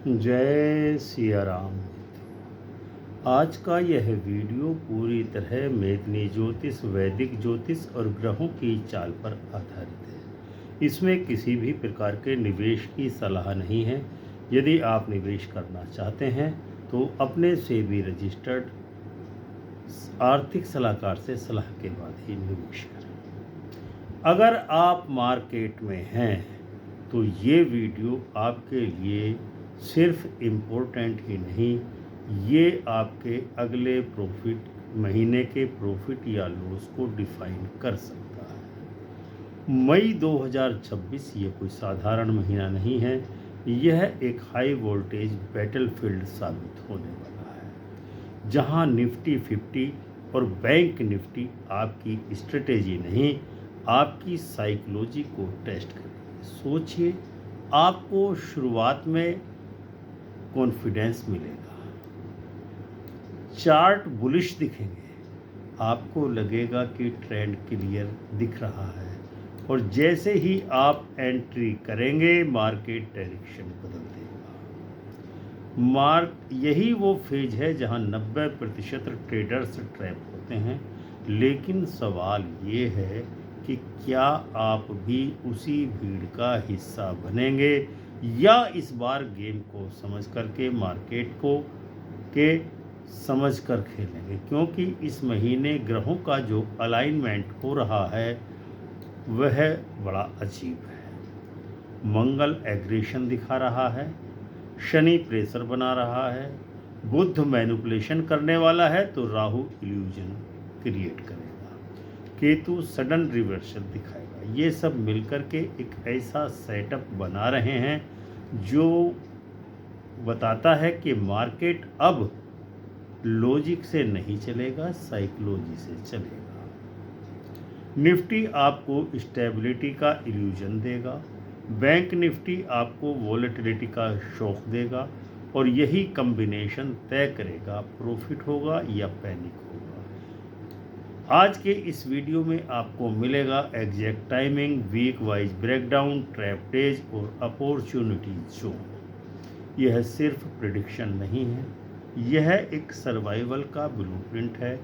जय सिया राम। आज का यह वीडियो पूरी तरह मेदिनी ज्योतिष, वैदिक ज्योतिष और ग्रहों की चाल पर आधारित है। इसमें किसी भी प्रकार के निवेश की सलाह नहीं है। यदि आप निवेश करना चाहते हैं तो अपने से भी रजिस्टर्ड आर्थिक सलाहकार से सलाह के बाद ही निवेश करें। अगर आप मार्केट में हैं तो ये वीडियो आपके लिए सिर्फ इम्पोर्टेंट ही नहीं, ये आपके अगले प्रॉफिट, महीने के प्रॉफिट या लॉस को डिफाइन कर सकता है। मई 2026 ये कोई साधारण महीना नहीं है। यह एक हाई वोल्टेज बैटलफील्ड साबित होने वाला है, जहां निफ्टी 50 और बैंक निफ्टी आपकी स्ट्रेटेजी नहीं, आपकी साइकोलॉजी को टेस्ट करेंगे। सोचिए, आपको शुरुआत में कॉन्फिडेंस मिलेगा, चार्ट बुलिश दिखेंगे, आपको लगेगा कि ट्रेंड क्लियर दिख रहा है, और जैसे ही आप एंट्री करेंगे मार्केट डायरेक्शन बदल देगा। यही वो फेज है जहां 90% ट्रेडर्स ट्रैप होते हैं। लेकिन सवाल ये है कि क्या आप भी उसी भीड़ का हिस्सा बनेंगे, या इस बार गेम को समझ करके, मार्केट को के समझ कर खेलेंगे। क्योंकि इस महीने ग्रहों का जो अलाइनमेंट हो रहा है वह बड़ा अजीब है। मंगल एग्रेशन दिखा रहा है, शनि प्रेशर बना रहा है, बुध मैनिपुलेशन करने वाला है तो राहु इल्यूजन क्रिएट करेगा, केतु सडन रिवर्सल दिखाएगा। ये सब मिलकर के एक ऐसा सेटअप बना रहे हैं जो बताता है कि मार्केट अब लॉजिक से नहीं चलेगा, साइकोलॉजी से चलेगा। निफ्टी आपको स्टेबिलिटी का इल्यूजन देगा, बैंक निफ्टी आपको वॉलेटिलिटी का शौक देगा, और यही कॉम्बिनेशन तय करेगा प्रॉफिट होगा या पैनिक होगा। आज के इस वीडियो में आपको मिलेगा exact timing, week wise breakdown, trap days और अपॉर्चुनिटी जोन। यह सिर्फ प्रिडिक्शन नहीं है, यह एक सर्वाइवल का ब्लूप्रिंट है,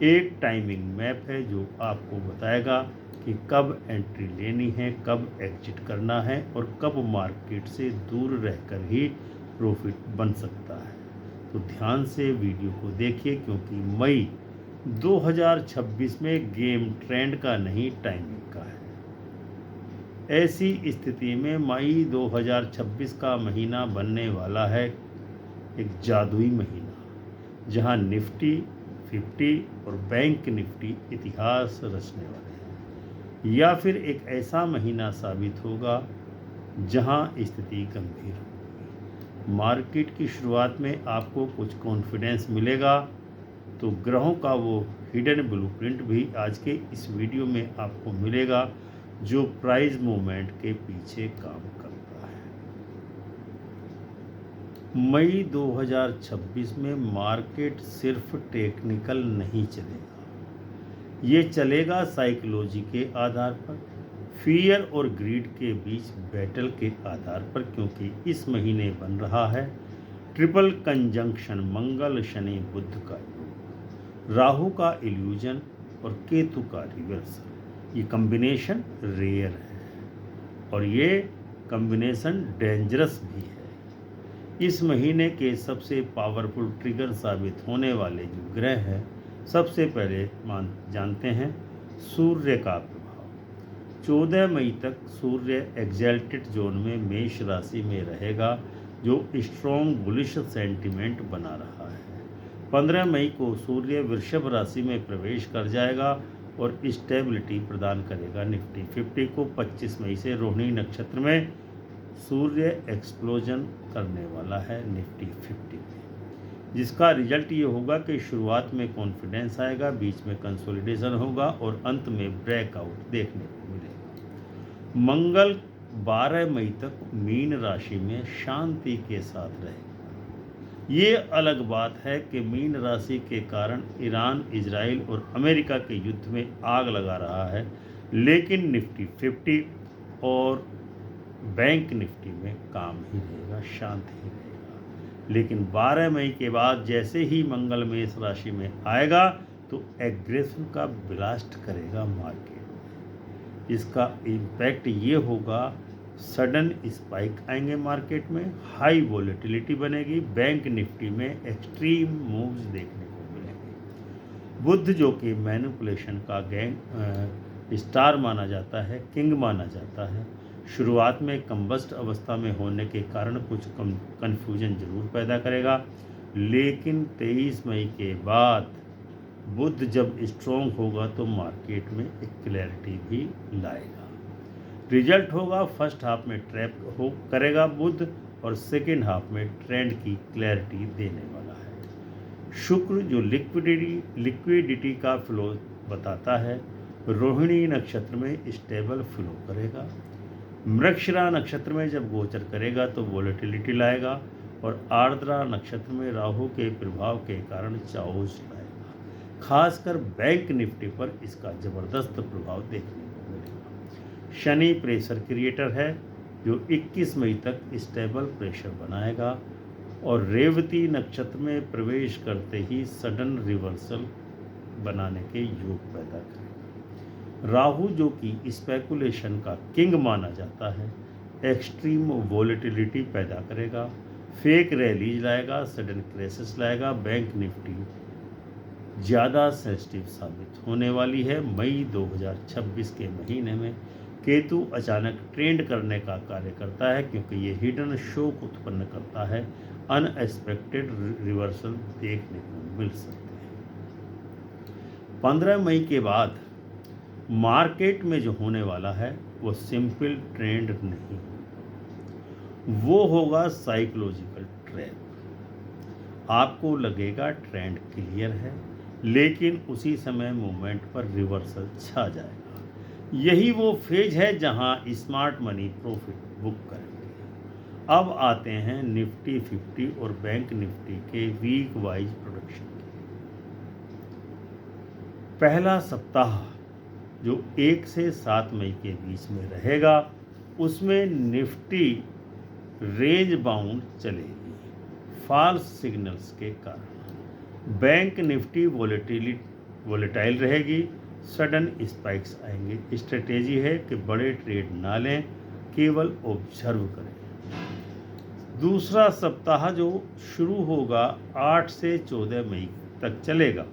एक टाइमिंग मैप है जो आपको बताएगा कि कब एंट्री लेनी है, कब एग्जिट करना है, और कब मार्केट से दूर रहकर ही प्रॉफिट बन सकता है। तो ध्यान से वीडियो को देखिए, क्योंकि मई 2026 में गेम ट्रेंड का नहीं, टाइमिंग का है। ऐसी स्थिति में मई 2026 का महीना बनने वाला है एक जादुई महीना, जहां निफ्टी 50 और बैंक निफ्टी इतिहास रचने वाले हैं, या फिर एक ऐसा महीना साबित होगा जहां स्थिति गंभीर होगी। मार्केट की शुरुआत में आपको कुछ कॉन्फिडेंस मिलेगा, तो ग्रहों का वो हिडन ब्लूप्रिंट भी आज के इस वीडियो में आपको मिलेगा, जो प्राइस मूवमेंट के पीछे काम करता है। मई 2026 में मार्केट सिर्फ टेक्निकल नहीं चलेगा, ये चलेगा साइकोलॉजी के आधार पर, फियर और ग्रीड के बीच बैटल के आधार पर। क्योंकि इस महीने बन रहा है ट्रिपल कंजंक्शन, मंगल शनि बुध का योग, राहु का इल्यूजन और केतु का रिवर्सल। ये कॉम्बिनेशन रेयर है और ये कॉम्बिनेशन डेंजरस भी है। इस महीने के सबसे पावरफुल ट्रिगर साबित होने वाले जो ग्रह हैं, सबसे पहले जानते हैं सूर्य का प्रभाव। 14 मई तक सूर्य एक्सल्टेड जोन में मेष राशि में रहेगा, जो स्ट्रॉन्ग बुलिश सेंटिमेंट बना रहा है। 15 मई को सूर्य वृषभ राशि में प्रवेश कर जाएगा और स्टेबिलिटी प्रदान करेगा निफ्टी 50 को। 25 मई से रोहिणी नक्षत्र में सूर्य एक्सप्लोजन करने वाला है निफ्टी 50 में, जिसका रिजल्ट ये होगा कि शुरुआत में कॉन्फिडेंस आएगा, बीच में कंसोलिडेशन होगा और अंत में ब्रेकआउट देखने को मिलेगा। मंगल 12 मई तक मीन राशि में शांति के साथ रहेगा। ये अलग बात है कि मीन राशि के कारण ईरान, इजराइल और अमेरिका के युद्ध में आग लगा रहा है, लेकिन निफ्टी 50 और बैंक निफ्टी में काम ही रहेगा, शांत ही रहेगा। लेकिन 12 मई के बाद जैसे ही मंगल मेष राशि में आएगा तो एग्रेशन का ब्लास्ट करेगा मार्केट। इसका इम्पैक्ट ये होगा, सडन स्पाइक आएंगे मार्केट में, हाई वॉलेटिलिटी बनेगी, बैंक निफ्टी में एक्सट्रीम मूव्स देखने को मिलेंगे। बुध जो कि मैनिपुलेशन का स्टार माना जाता है, किंग माना जाता है, शुरुआत में कंबस्ट अवस्था में होने के कारण कुछ कन्फ्यूजन जरूर पैदा करेगा, लेकिन 23 मई के बाद बुध जब स्ट्रॉन्ग होगा तो मार्केट में एक क्लैरिटी भी लाएगा। रिजल्ट होगा फर्स्ट हाफ में ट्रैप करेगा बुध और सेकेंड हाफ में ट्रेंड की क्लैरिटी देने वाला है। शुक्र जो लिक्विडिटी का फ्लो बताता है, रोहिणी नक्षत्र में स्टेबल फ्लो करेगा। मृगशिरा नक्षत्र में जब गोचर करेगा तो वॉलेटिलिटी लाएगा और आर्द्रा नक्षत्र में राहु के प्रभाव के कारण चाओज लाएगा। खासकर बैंक निफ्टी पर इसका ज़बरदस्त प्रभाव देखने को मिलेगा। शनि प्रेशर क्रिएटर है जो 21 मई तक स्टेबल प्रेशर बनाएगा और रेवती नक्षत्र में प्रवेश करते ही सडन रिवर्सल बनाने के योग पैदा करेगा। राहु जो कि स्पेकुलेशन का किंग माना जाता है, एक्सट्रीम वॉलेटिलिटी पैदा करेगा, फेक रैलीज लाएगा, सडन क्रैशेस लाएगा। बैंक निफ्टी ज़्यादा सेंसिटिव साबित होने वाली है। मई 2026 के महीने में केतु अचानक ट्रेंड करने का कार्य करता है, क्योंकि ये हिडन शॉक उत्पन्न करता है, अनएक्सपेक्टेड रिवर्सल देखने को मिल सकते हैं। 15 मई के बाद मार्केट में जो होने वाला है वो सिंपल ट्रेंड नहीं, वो होगा साइकोलॉजिकल ट्रैप। आपको लगेगा ट्रेंड क्लियर है, लेकिन उसी समय मूवमेंट पर रिवर्सल छा जाएगा। यही वो फेज है जहां स्मार्ट मनी प्रॉफिट बुक करेंगे। अब आते हैं निफ्टी 50 और बैंक निफ्टी के वीक वाइज प्रोडक्शन के। पहला सप्ताह जो 1 से 7 मई के बीच में रहेगा, उसमें निफ्टी रेंज बाउंड चलेगी फॉल्स सिग्नल्स के कारण। बैंक निफ्टी वोलेटाइल रहेगी, सडन स्पाइक्स आएंगे। स्ट्रेटेजी है कि बड़े ट्रेड ना लें, केवल ऑब्जर्व करें। दूसरा सप्ताह जो शुरू होगा 8 से 14 मई तक चलेगा,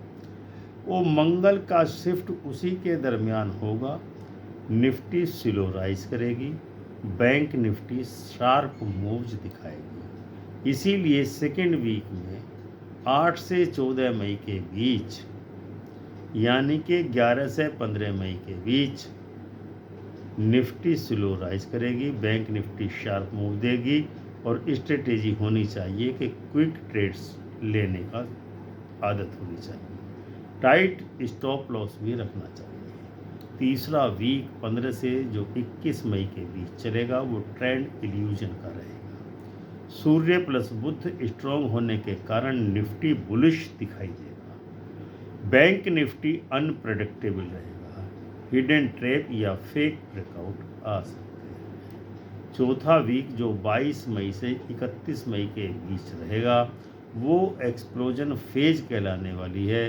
वो मंगल का शिफ्ट उसी के दरमियान होगा। निफ्टी स्लो राइज करेगी, बैंक निफ्टी शार्प मूव्स दिखाएगी। इसीलिए सेकेंड वीक में 8 से 14 मई के बीच, यानी कि 11 से 15 मई के बीच, निफ्टी स्लो राइज करेगी, बैंक निफ्टी शार्प मूव देगी और स्ट्रेटेजी होनी चाहिए कि क्विक ट्रेड्स लेने का आदत होनी चाहिए। टाइट स्टॉप लॉस भी रखना चाहिए। तीसरा वीक 15 से जो 21 मई के बीच चलेगा वो ट्रेंड इल्यूजन का रहेगा। सूर्य प्लस बुध स्ट्रॉन्ग होने के कारण निफ्टी बुलिश दिखाई देगा। बैंक निफ्टी अनप्रेडिक्टेबल रहेगा, हिडन ट्रैप या फेक ब्रेकआउट आ सकते हैं। चौथा वीक जो 22 मई से 31 मई के बीच रहेगा वो एक्सप्लोजन फेज कहलाने वाली है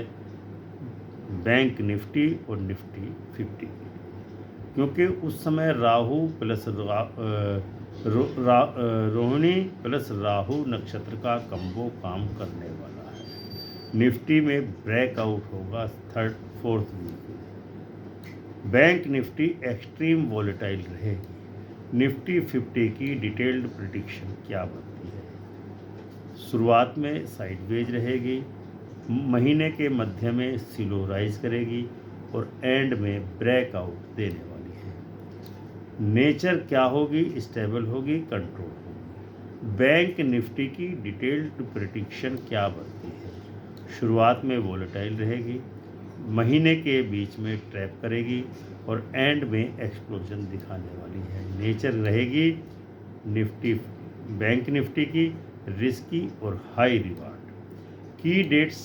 बैंक निफ्टी और निफ्टी 50, क्योंकि उस समय राहु प्लस रोहिणी प्लस राहु नक्षत्र का कंबो काम करने वाला है। निफ्टी में ब्रेकआउट होगा 4th वीक में। बैंक निफ्टी एक्सट्रीम वॉलेटाइल रहेगी। निफ्टी 50 की डिटेल्ड प्रेडिक्शन क्या बनती है? शुरुआत में साइडवेज रहेगी, महीने के मध्य में स्लो राइज करेगी और एंड में ब्रेकआउट देने वाली है। नेचर क्या होगी? स्टेबल होगी, कंट्रोल होगी। बैंक निफ्टी की डिटेल्ड प्रेडिक्शन क्या बनती है? शुरुआत में वोलेटाइल रहेगी, महीने के बीच में ट्रैप करेगी और एंड में एक्सप्लोजन दिखाने वाली है। नेचर रहेगी बैंक निफ्टी की रिस्की और हाई रिवार्ड। की डेट्स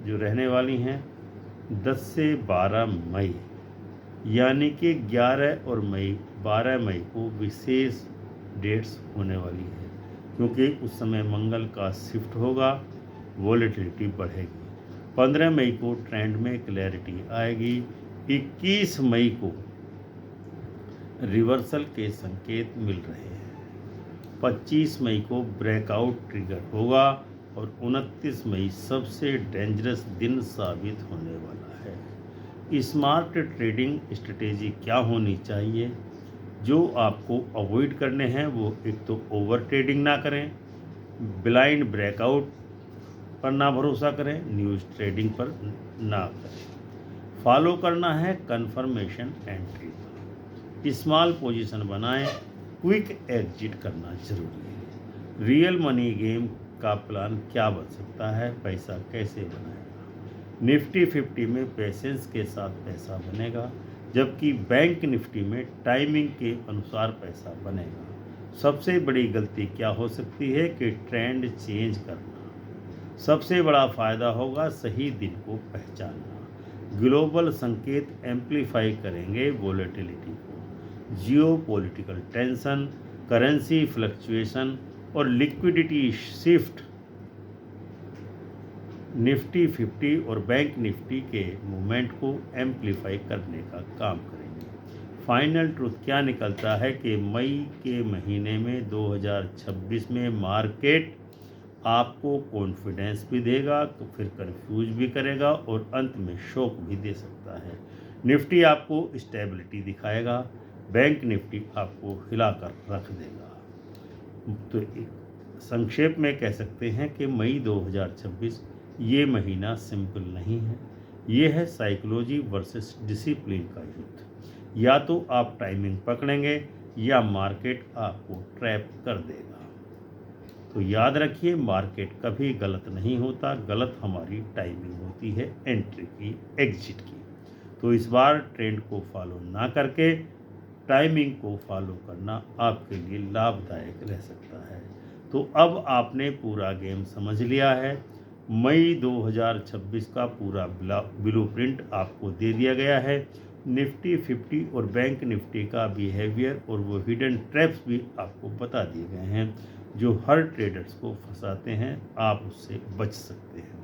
जो रहने वाली हैं 10 से 12 मई, यानी कि 11 और 12 मई को विशेष डेट्स होने वाली है। क्योंकि उस समय मंगल का शिफ्ट होगा, वॉलेटिलिटी बढ़ेगी। 15 मई को ट्रेंड में क्लैरिटी आएगी। 21 मई को रिवर्सल के संकेत मिल रहे हैं। 25 मई को ब्रेकआउट ट्रिगर होगा और 29 मई सबसे डेंजरस दिन साबित होने वाला है। स्मार्ट ट्रेडिंग स्ट्रेटेजी क्या होनी चाहिए? जो आपको अवॉइड करने हैं वो एक तो ओवर ट्रेडिंग ना करें, ब्लाइंड ब्रेकआउट पर ना भरोसा करें, न्यूज़ ट्रेडिंग पर ना करें। फॉलो करना है कन्फर्मेशन एंट्री, स्मॉल पोजीशन बनाएं, क्विक एग्जिट करना जरूरी है। रियल मनी गेम का प्लान क्या बन सकता है? पैसा कैसे बनाएगा? निफ्टी 50 में पेशेंस के साथ पैसा बनेगा, जबकि बैंक निफ्टी में टाइमिंग के अनुसार पैसा बनेगा। सबसे बड़ी गलती क्या हो सकती है कि ट्रेंड चेंज करना। सबसे बड़ा फायदा होगा सही दिन को पहचानना। ग्लोबल संकेत एम्प्लीफाई करेंगे वोलेटिलिटी को। जियोपॉलिटिकल टेंशन, करेंसी फ्लक्चुएशन और लिक्विडिटी शिफ्ट निफ्टी 50 और बैंक निफ्टी के मूवमेंट को एम्प्लीफाई करने का काम करेंगे। फाइनल ट्रूथ क्या निकलता है कि मई के महीने में 2026 में मार्केट आपको कॉन्फिडेंस भी देगा तो फिर कंफ्यूज भी करेगा और अंत में शॉक भी दे सकता है। निफ्टी आपको स्टेबिलिटी दिखाएगा, बैंक निफ्टी आपको हिलाकर रख देगा। तो संक्षेप में कह सकते हैं कि मई 2026 ये महीना सिंपल नहीं है, ये है साइकोलॉजी वर्सेस डिसिप्लिन का युद्ध। या तो आप टाइमिंग पकड़ेंगे या मार्केट आपको ट्रैप कर देगा। तो याद रखिए, मार्केट कभी गलत नहीं होता, गलत हमारी टाइमिंग होती है एंट्री की, एग्जिट की। तो इस बार ट्रेंड को फॉलो ना करके टाइमिंग को फॉलो करना आपके लिए लाभदायक रह सकता है। तो अब आपने पूरा गेम समझ लिया है। मई 2026 का पूरा ब्लूप्रिंट आपको दे दिया गया है। निफ्टी 50 और बैंक निफ्टी का बिहेवियर और वो हिडन ट्रैप्स भी आपको बता दिए गए हैं जो हर ट्रेडर्स को फंसाते हैं। आप उससे बच सकते हैं।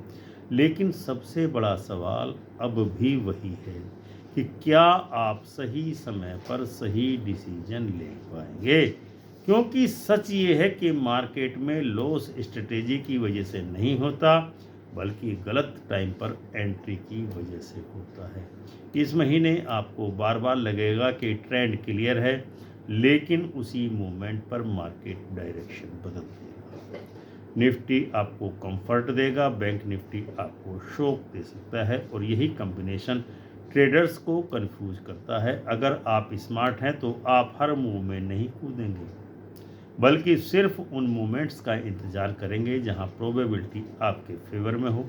लेकिन सबसे बड़ा सवाल अब भी वही है कि क्या आप सही समय पर सही डिसीजन ले पाएंगे? क्योंकि सच ये है कि मार्केट में लॉस स्ट्रेटेजी की वजह से नहीं होता, बल्कि गलत टाइम पर एंट्री की वजह से होता है। इस महीने आपको बार बार लगेगा कि ट्रेंड क्लियर है, लेकिन उसी मोमेंट पर मार्केट डायरेक्शन बदल देगा। निफ्टी आपको कंफर्ट देगा, बैंक निफ्टी आपको शॉक दे सकता है और यही कॉम्बिनेशन ट्रेडर्स को कंफ्यूज करता है। अगर आप स्मार्ट हैं तो आप हर मूव में नहीं कूदेंगे, बल्कि सिर्फ उन मोमेंट्स का इंतज़ार करेंगे जहां प्रोबेबिलिटी आपके फेवर में हो।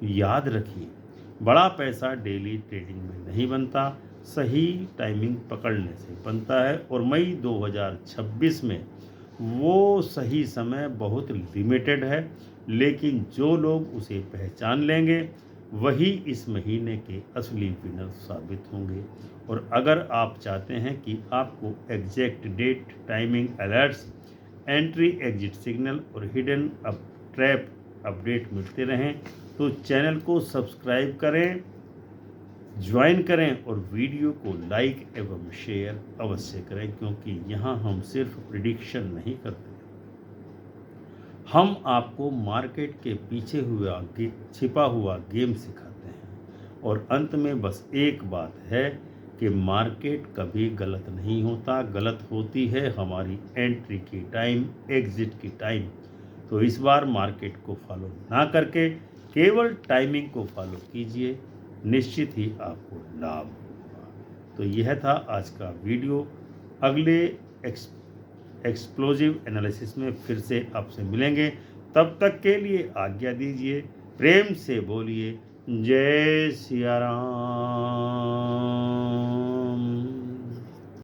याद रखिए, बड़ा पैसा डेली ट्रेडिंग में नहीं बनता, सही टाइमिंग पकड़ने से बनता है। और मई 2026 में वो सही समय बहुत लिमिटेड है, लेकिन जो लोग उसे पहचान लेंगे वही इस महीने के असली विनर साबित होंगे। और अगर आप चाहते हैं कि आपको exact date, timing alerts, entry exit signal और हिडन ट्रैप अपडेट मिलते रहें तो चैनल को सब्सक्राइब करें, ज्वाइन करें और वीडियो को लाइक एवं शेयर अवश्य करें, क्योंकि यहाँ हम सिर्फ प्रिडिक्शन नहीं करते, हम आपको मार्केट के पीछे हुआ छिपा हुआ गेम सिखाते हैं। और अंत में बस एक बात है कि मार्केट कभी गलत नहीं होता, गलत होती है हमारी एंट्री की टाइम, एग्जिट की टाइम। तो इस बार मार्केट को फॉलो ना करके केवल टाइमिंग को फॉलो कीजिए, निश्चित ही आपको लाभ होगा। तो यह था आज का वीडियो। अगले एक्सप्लोजिव एनालिसिस में फिर से आपसे मिलेंगे। तब तक के लिए आज्ञा दीजिए। प्रेम से बोलिए जय सिया राम।